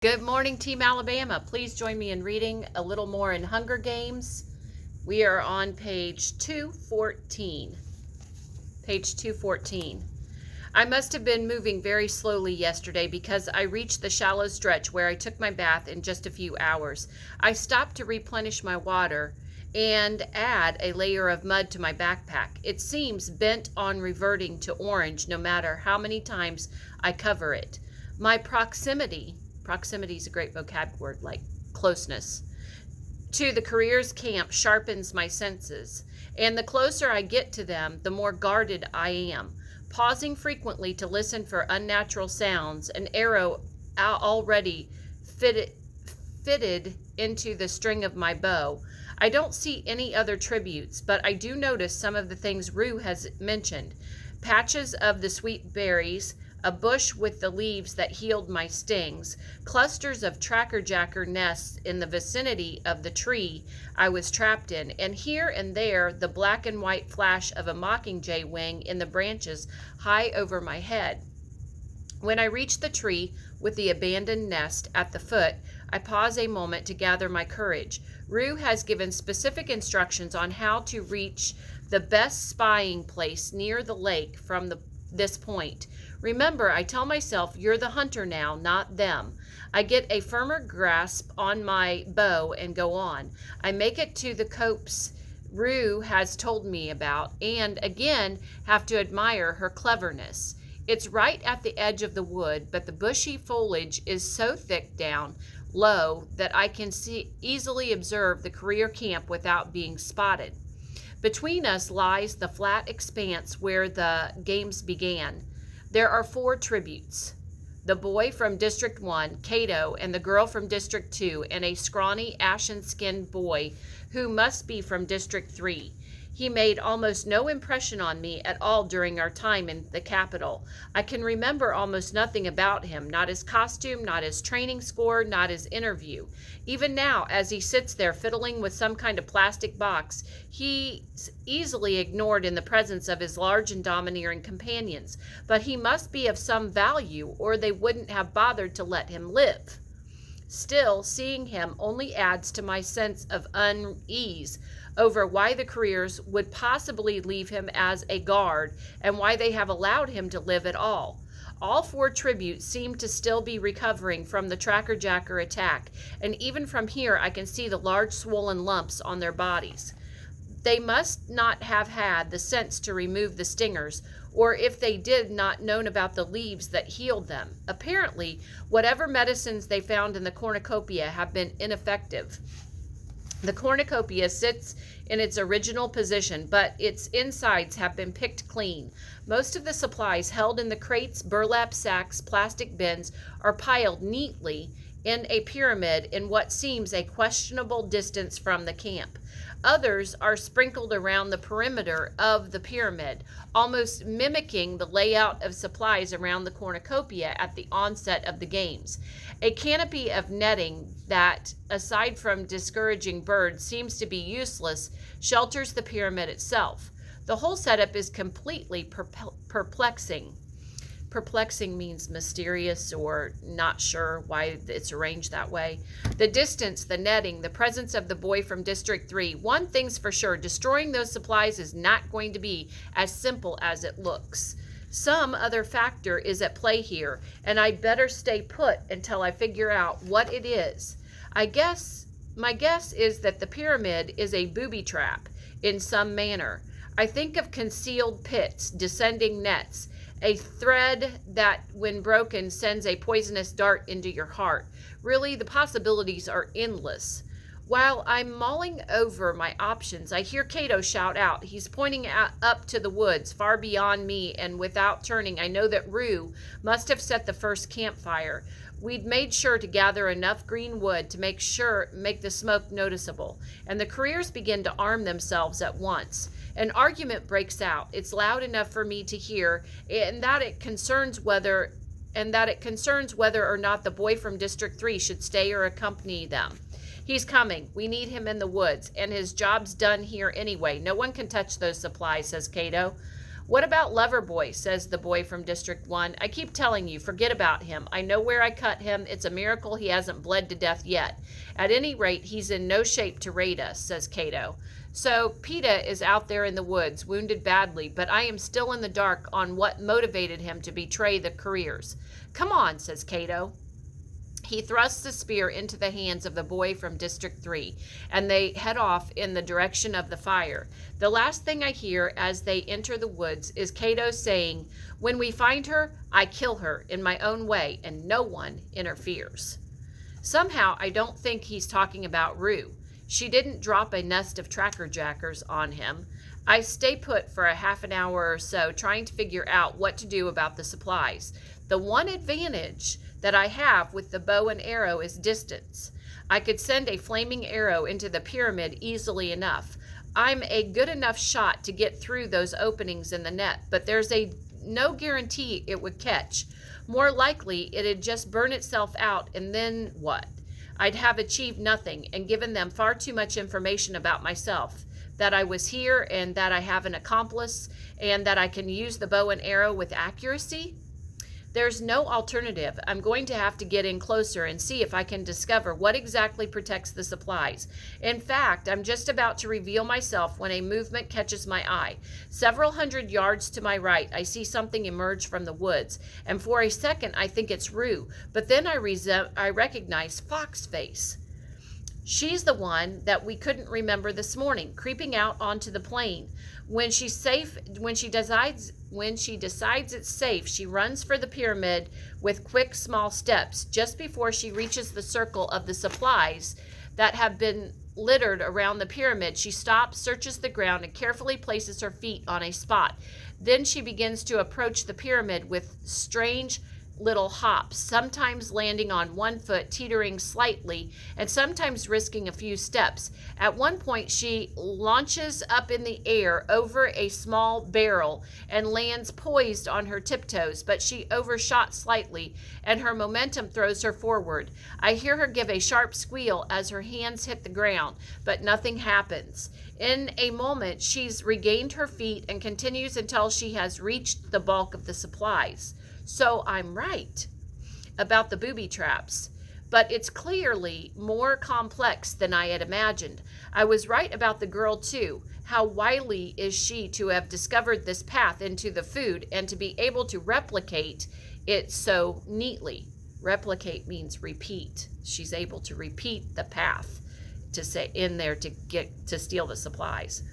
Good morning, Team Alabama. Please join me in reading a little more in Hunger Games. We are on page 214. Page 214. I must have been moving very slowly yesterday because I reached the shallow stretch where I took my bath in just a few hours. I stopped to replenish my water and add a layer of mud to my backpack. It seems bent on reverting to orange no matter how many times I cover it. My proximity is a great vocab word, like closeness, to the careers camp sharpens my senses, and the closer I get to them, the more guarded I am. Pausing frequently to listen for unnatural sounds, an arrow already fitted into the string of my bow. I don't see any other tributes, but I do notice some of the things Rue has mentioned. Patches of the sweet berries, a bush with the leaves that healed my stings, clusters of trackerjacker nests in the vicinity of the tree I was trapped in, and here and there the black and white flash of a mockingjay wing in the branches high over my head. When I reach the tree with the abandoned nest at the foot, I pause a moment to gather my courage. Rue has given specific instructions on how to reach the best spying place near the lake from this point. Remember, I tell myself, you're the hunter now, not them. I get a firmer grasp on my bow and go on. I make it to the copse Rue has told me about, and again have to admire her cleverness. It's right at the edge of the wood, but the bushy foliage is so thick down low that I can easily observe the career camp without being spotted. Between us lies the flat expanse where the games began. There are 4 tributes: the boy from District 1, Cato, and the girl from District 2, and a scrawny, ashen-skinned boy who must be from District 3. He made almost no impression on me at all during our time in the capital. I can remember almost nothing about him, not his costume, not his training score, not his interview. Even now, as he sits there fiddling with some kind of plastic box, he's easily ignored in the presence of his large and domineering companions. But he must be of some value, or they wouldn't have bothered to let him live. Still, seeing him only adds to my sense of unease over why the careers would possibly leave him as a guard and why they have allowed him to live at all. All 4 tributes seem to still be recovering from the trackerjacker attack, and even from here I can see the large swollen lumps on their bodies. They must not have had the sense to remove the stingers, or if they did, not known about the leaves that healed them. Apparently, whatever medicines they found in the cornucopia have been ineffective. The cornucopia sits in its original position, but its insides have been picked clean. Most of the supplies held in the crates, burlap sacks, plastic bins are piled neatly in a pyramid in what seems a questionable distance from the camp. Others are sprinkled around the perimeter of the pyramid, almost mimicking the layout of supplies around the cornucopia at the onset of the games. A canopy of netting that, aside from discouraging birds, seems to be useless, shelters the pyramid itself. The whole setup is completely perplexing. Perplexing means mysterious or not sure why it's arranged that way. The distance, the netting, the presence of the boy from District 3. One thing's for sure, destroying those supplies is not going to be as simple as it looks. Some other factor is at play here, and I'd better stay put until I figure out what it is. My guess is that the pyramid is a booby trap in some manner. I think of concealed pits, descending nets, a thread that, when broken, sends a poisonous dart into your heart. Really, the possibilities are endless. While I'm mulling over my options, I hear Cato shout out. He's pointing up to the woods, far beyond me, and without turning, I know that Rue must have set the first campfire. We'd made sure to gather enough green wood to make the smoke noticeable, and the careers begin to arm themselves at once. An argument breaks out. It's loud enough for me to hear, and that it concerns whether or not the boy from District 3 should stay or accompany them. He's coming. We need him in the woods, and his job's done here anyway. No one can touch those supplies, says Cato. What about Loverboy, says the boy from District 1. I keep telling you, forget about him. I know where I cut him. It's a miracle he hasn't bled to death yet. At any rate, he's in no shape to raid us, says Cato. So PETA is out there in the woods, wounded badly, but I am still in the dark on what motivated him to betray the careers. Come on, says Cato. He thrusts the spear into the hands of the boy from District 3, and they head off in the direction of the fire. The last thing I hear as they enter the woods is Cato saying, "When we find her, I kill her in my own way, and no one interferes." Somehow, I don't think he's talking about Rue. She didn't drop a nest of tracker jackers on him. I stay put for a half an hour or so trying to figure out what to do about the supplies. The one advantage that I have with the bow and arrow is distance. I could send a flaming arrow into the pyramid easily enough. I'm a good enough shot to get through those openings in the net, but there's no guarantee it would catch. More likely, it'd just burn itself out, and then what? I'd have achieved nothing and given them far too much information about myself, that I was here and that I have an accomplice and that I can use the bow and arrow with accuracy. There's no alternative. I'm going to have to get in closer and see if I can discover what exactly protects the supplies. In fact, I'm just about to reveal myself when a movement catches my eye. Several hundred yards to my right, I see something emerge from the woods, and for a second I think it's Rue, but then I recognize Foxface. She's the one that we couldn't remember this morning, creeping out onto the plain. When she decides it's safe, she runs for the pyramid with quick, small steps. Just before she reaches the circle of the supplies that have been littered around the pyramid, she stops, searches the ground, and carefully places her feet on a spot. Then she begins to approach the pyramid with strange little hops, sometimes landing on one foot, teetering slightly, and sometimes risking a few steps. At one point, she launches up in the air over a small barrel and lands poised on her tiptoes, but she overshot slightly, and her momentum throws her forward. I hear her give a sharp squeal as her hands hit the ground, but nothing happens. In a moment, she's regained her feet and continues until she has reached the bulk of the supplies. So I'm right about the booby traps, but it's clearly more complex than I had imagined. I was right about the girl too. How wily is she to have discovered this path into the food and to be able to replicate it so neatly? Replicate means repeat. She's able to repeat the path to say in there to steal the supplies.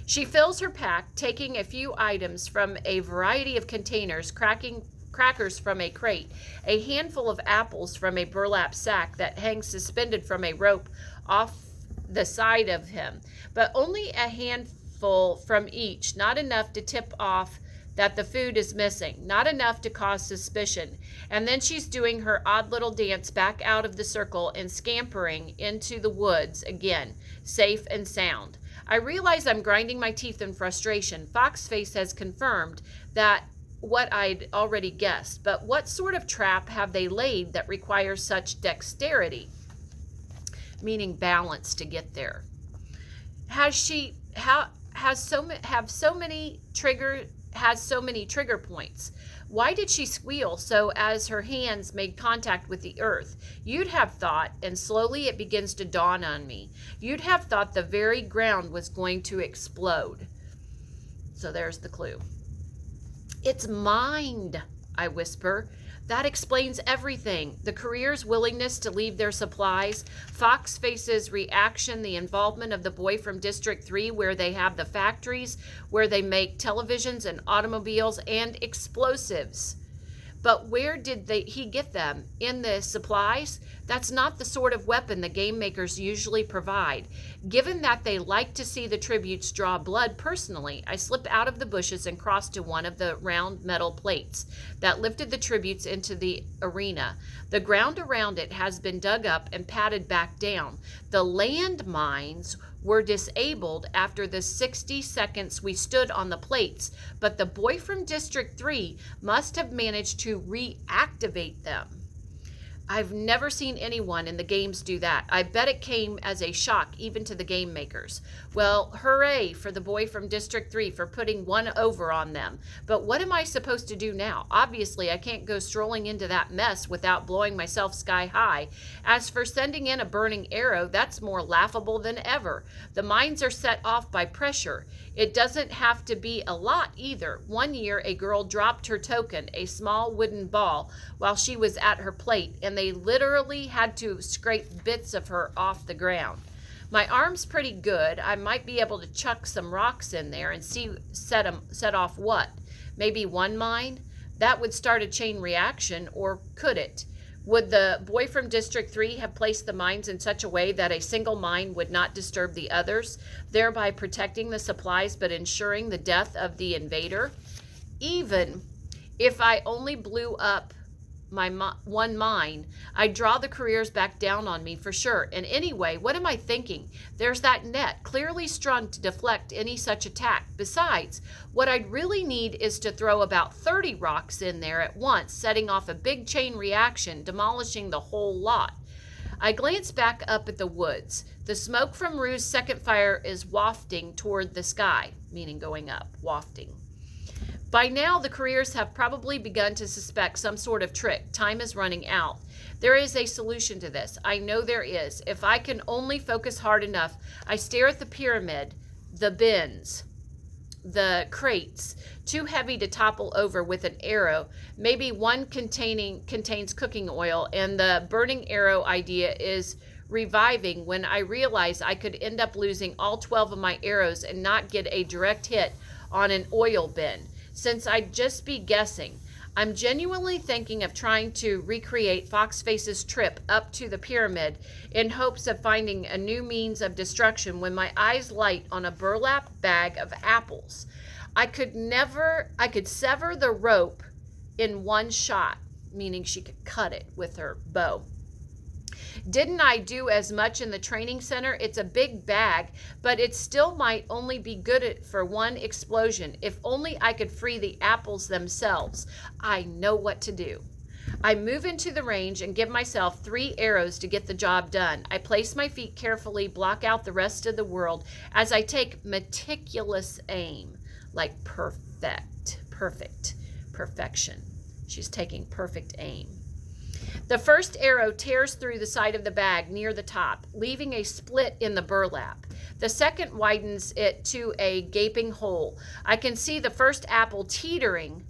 She fills her pack, taking a few items from a variety of containers, crackers from a crate, a handful of apples from a burlap sack that hangs suspended from a rope off the side of him, but only a handful from each, not enough to tip off that the food is missing, not enough to cause suspicion. And then she's doing her odd little dance back out of the circle and scampering into the woods again, safe and sound. I realize I'm grinding my teeth in frustration. Foxface has confirmed that what I'd already guessed, but what sort of trap have they laid that requires such dexterity, meaning balance, to get there? Has so many trigger points? Why did she squeal so as her hands made contact with the earth? You'd have thought, and slowly it begins to dawn on me, you'd have thought the very ground was going to explode. So there's the clue. It's mind, I whisper. That explains everything. The career's willingness to leave their supplies, Foxface's reaction, the involvement of the boy from District 3 where they have the factories, where they make televisions and automobiles and explosives. But where did he get them? In the supplies? That's not the sort of weapon the game makers usually provide. Given that they like to see the tributes draw blood personally, I slip out of the bushes and cross to one of the round metal plates that lifted the tributes into the arena. The ground around it has been dug up and patted back down. The landmines were disabled after the 60 seconds we stood on the plates, but the boy from District 3 must have managed to reactivate them. I've never seen anyone in the games do that. I bet it came as a shock even to the game makers. Well, hooray for the boy from District 3 for putting one over on them. But what am I supposed to do now? Obviously, I can't go strolling into that mess without blowing myself sky high. As for sending in a burning arrow, that's more laughable than ever. The mines are set off by pressure. It doesn't have to be a lot either. One year, a girl dropped her token, a small wooden ball, while she was at her plate, and they literally had to scrape bits of her off the ground. My arm's pretty good. I might be able to chuck some rocks in there and set off what? Maybe one mine? That would start a chain reaction, or could it? Would the boy from District 3 have placed the mines in such a way that a single mine would not disturb the others, thereby protecting the supplies but ensuring the death of the invader? Even if I only blew up my one mine, I'd draw the careers back down on me for sure. And anyway, what am I thinking? There's that net, clearly strung to deflect any such attack. Besides, what I'd really need is to throw about 30 rocks in there at once, setting off a big chain reaction, demolishing the whole lot. I glance back up at the woods. The smoke from Rue's second fire is wafting toward the sky, meaning going up, wafting. By now, the careers have probably begun to suspect some sort of trick. Time is running out. There is a solution to this. I know there is. If I can only focus hard enough, I stare at the pyramid, the bins, the crates, too heavy to topple over with an arrow. Maybe one contains cooking oil, and the burning arrow idea is reviving when I realize I could end up losing all 12 of my arrows and not get a direct hit on an oil bin. Since I'd just be guessing, I'm genuinely thinking of trying to recreate Foxface's trip up to the pyramid in hopes of finding a new means of destruction when my eyes light on a burlap bag of apples. I could sever the rope in one shot, meaning she could cut it with her bow. Didn't I do as much in the training center? It's a big bag, but it still might only be good for one explosion. If only I could free the apples themselves. I know what to do. I move into the range and give myself 3 arrows to get the job done. I place my feet carefully, block out the rest of the world as I take meticulous aim. Like perfection. She's taking perfect aim. The first arrow tears through the side of the bag near the top, leaving a split in the burlap. The second widens it to a gaping hole. I can see the first apple teetering,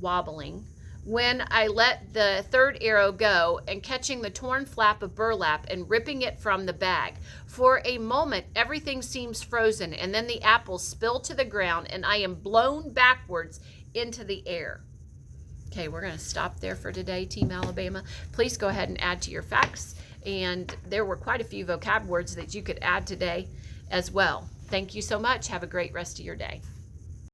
wobbling, when I let the third arrow go and catching the torn flap of burlap and ripping it from the bag. For a moment, everything seems frozen, and then the apples spill to the ground, and I am blown backwards into the air. Okay, we're going to stop there for today, Team Alabama. Please go ahead and add to your facts. And there were quite a few vocab words that you could add today as well. Thank you so much. Have a great rest of your day.